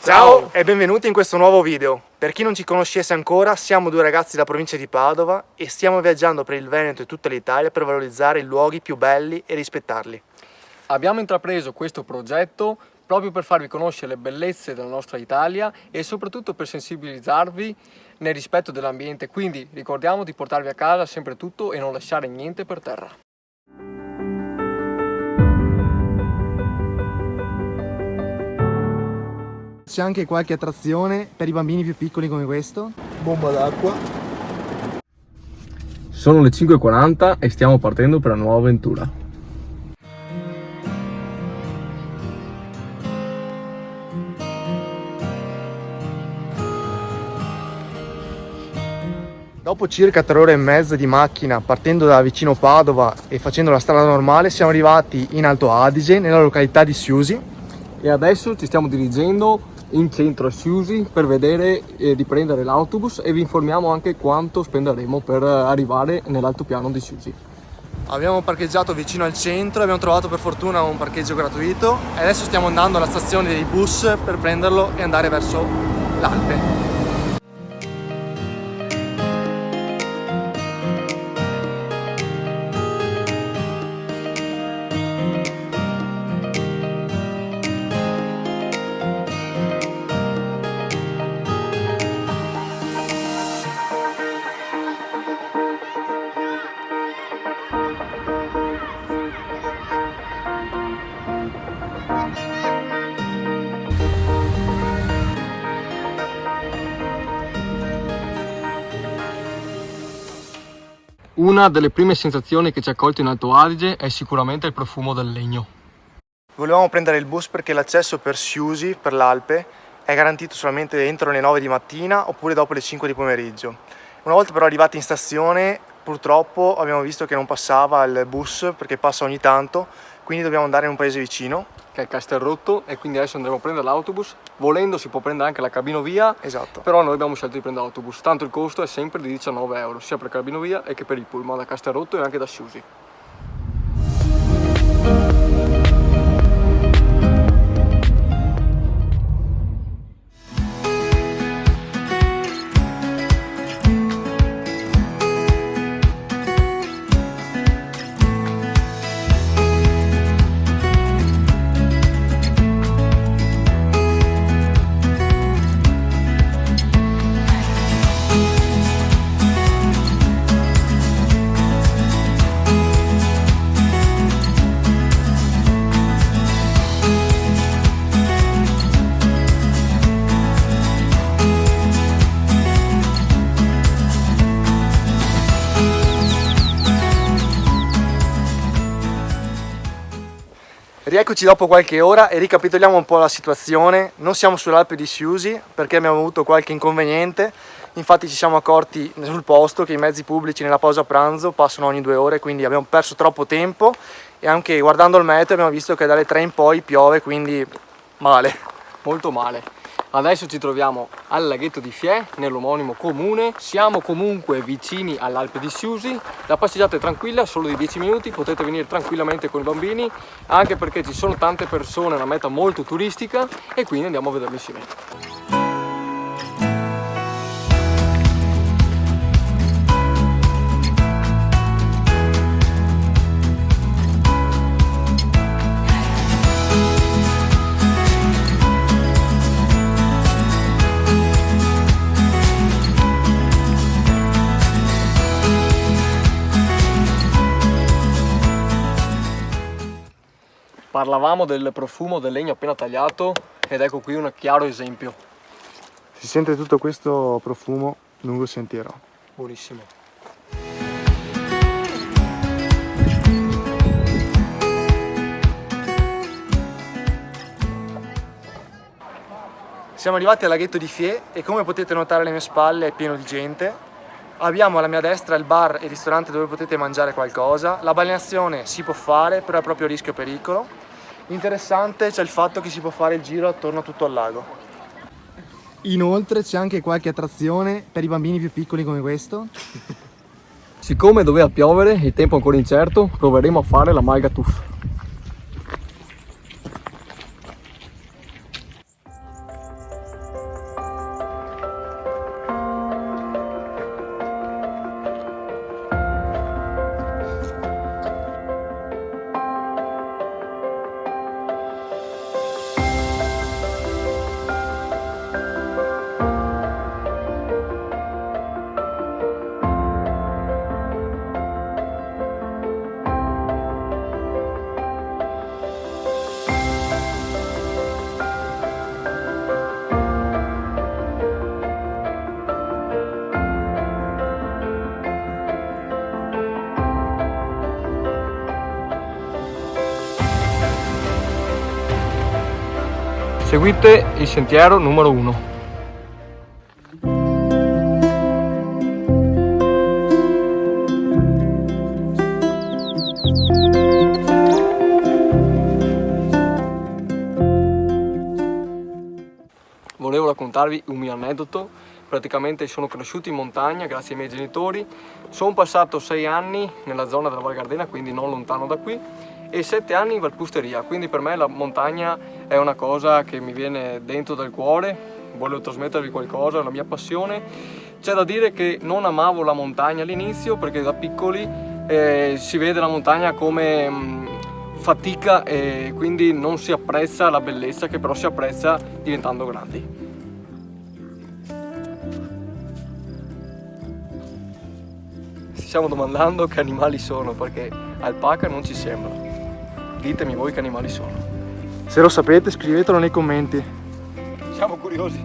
Ciao e benvenuti in questo nuovo video. Per chi non ci conoscesse ancora, siamo due ragazzi della provincia di Padova e stiamo viaggiando per il Veneto e tutta l'Italia per valorizzare i luoghi più belli e rispettarli. Abbiamo intrapreso questo progetto proprio per farvi conoscere le bellezze della nostra Italia e soprattutto per sensibilizzarvi nel rispetto dell'ambiente, quindi ricordiamo di portarvi a casa sempre tutto e non lasciare niente per terra. C'è anche qualche attrazione per i bambini più piccoli come questo. Bomba d'acqua. Sono le 5:40 e stiamo partendo per una nuova avventura. Dopo circa 3 ore e mezza di macchina partendo da vicino Padova e facendo la strada normale, siamo arrivati in Alto Adige, nella località di Siusi. E adesso ci stiamo dirigendo in centro a Siusi per vedere di prendere l'autobus e vi informiamo anche quanto spenderemo per arrivare nell'altopiano di Siusi. Abbiamo parcheggiato vicino al centro, abbiamo trovato per fortuna un parcheggio gratuito e adesso stiamo andando alla stazione dei bus per prenderlo e andare verso l'Alpe. Una delle prime sensazioni che ci ha colto in Alto Adige è sicuramente il profumo del legno. Volevamo prendere il bus perché l'accesso per Siusi, per l'Alpe, è garantito solamente entro le 9 di mattina oppure dopo le 5 di pomeriggio. Una volta però arrivati in stazione, purtroppo abbiamo visto che non passava il bus perché passa ogni tanto, quindi dobbiamo andare in un paese vicino. Che è Castelrotto, e quindi adesso andremo a prendere l'autobus. Volendo si può prendere anche la cabinovia, Esatto. però noi abbiamo scelto di prendere l'autobus, tanto il costo è sempre di 19 euro, sia per cabinovia che per il pullman da Castelrotto e anche da Siusi. Rieccoci dopo qualche ora e ricapitoliamo un po' la situazione. Non siamo sull'Alpe di Siusi perché abbiamo avuto qualche inconveniente, infatti ci siamo accorti sul posto che i mezzi pubblici nella pausa pranzo passano ogni 2 ore, quindi abbiamo perso troppo tempo e anche guardando il meteo abbiamo visto che dalle 3 in poi piove, quindi male. Molto male. Adesso ci troviamo al laghetto di Fiè, nell'omonimo comune. Siamo comunque vicini all'Alpe di Siusi. La passeggiata è tranquilla, solo di 10 minuti, potete venire tranquillamente con i bambini, anche perché ci sono tante persone, è una meta molto turistica e quindi andiamo a vederlo insieme. Parlavamo del profumo del legno appena tagliato ed ecco qui un chiaro esempio. Si sente tutto questo profumo lungo il sentiero. Buonissimo. Siamo arrivati al laghetto di Fiè e come potete notare alle mie spalle è pieno di gente. Abbiamo alla mia destra il bar e il ristorante dove potete mangiare qualcosa. La balneazione si può fare, però è proprio rischio pericolo. Interessante c'è il fatto che si può fare il giro attorno a tutto il lago. Inoltre c'è anche qualche attrazione per i bambini più piccoli come questo. Siccome doveva piovere, il tempo è ancora incerto, proveremo a fare la malga tuff. Seguite il sentiero numero 1. Volevo raccontarvi un mio aneddoto. Praticamente sono cresciuto in montagna grazie ai miei genitori. Sono passato 6 anni nella zona della Val Gardena, quindi non lontano da qui, e 7 anni in Valpusteria. Quindi per me la montagna è una cosa che mi viene dentro dal cuore. Volevo trasmettervi qualcosa, la mia passione. C'è da dire che non amavo la montagna all'inizio, perché da piccoli si vede la montagna come fatica e quindi non si apprezza la bellezza che però si apprezza diventando grandi. Ci stiamo domandando che animali sono, perché alpaca non ci sembra. Ditemi voi che animali sono. Se lo sapete scrivetelo nei commenti. Siamo curiosi.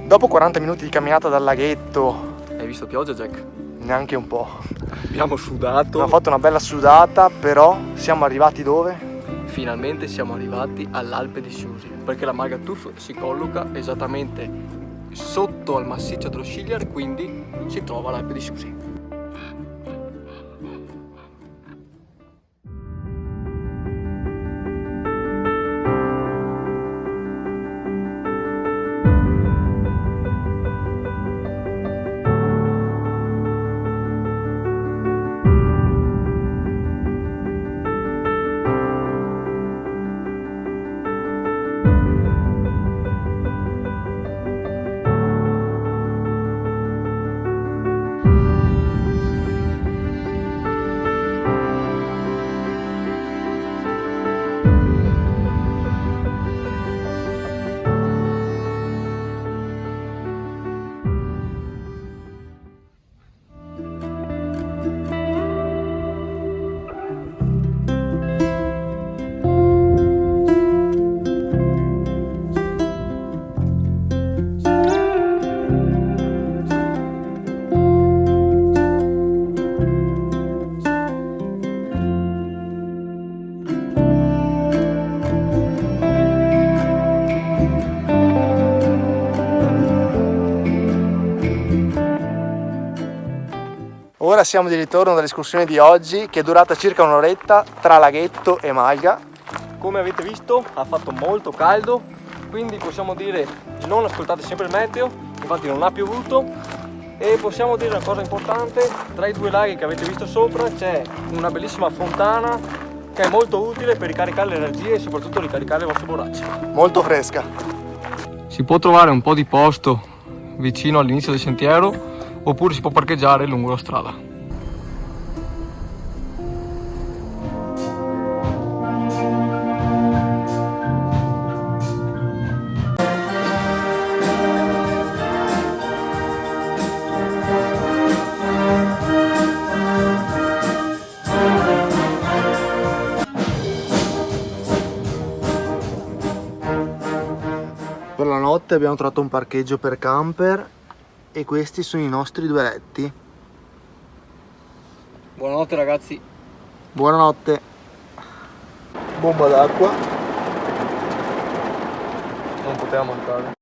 Dopo 40 minuti di camminata dal laghetto, Hai visto pioggia, Jack? neanche un po', Abbiamo sudato. abbiamo fatto una bella sudata, però siamo arrivati dove? Finalmente siamo arrivati all'Alpe di Siusi, perché la Magatuf si colloca esattamente sotto al massiccio dello Scigliar, quindi si trova l'Alpe di Siusi. Ora siamo di ritorno dall'escursione di oggi, che è durata circa un'oretta tra laghetto e malga. Come avete visto ha fatto molto caldo, quindi possiamo dire non ascoltate sempre il meteo, infatti non ha piovuto. E possiamo dire una cosa importante: tra i 2 laghi che avete visto sopra c'è una bellissima fontana che è molto utile per ricaricare le energie e soprattutto ricaricare le vostre borracce. Molto fresca. Si può trovare un po' di posto vicino all'inizio del sentiero, oppure si può parcheggiare lungo la strada. Per la notte abbiamo trovato un parcheggio per camper e questi sono i nostri 2 letti. Buonanotte ragazzi. Buonanotte. Bomba d'acqua. Non poteva mancare.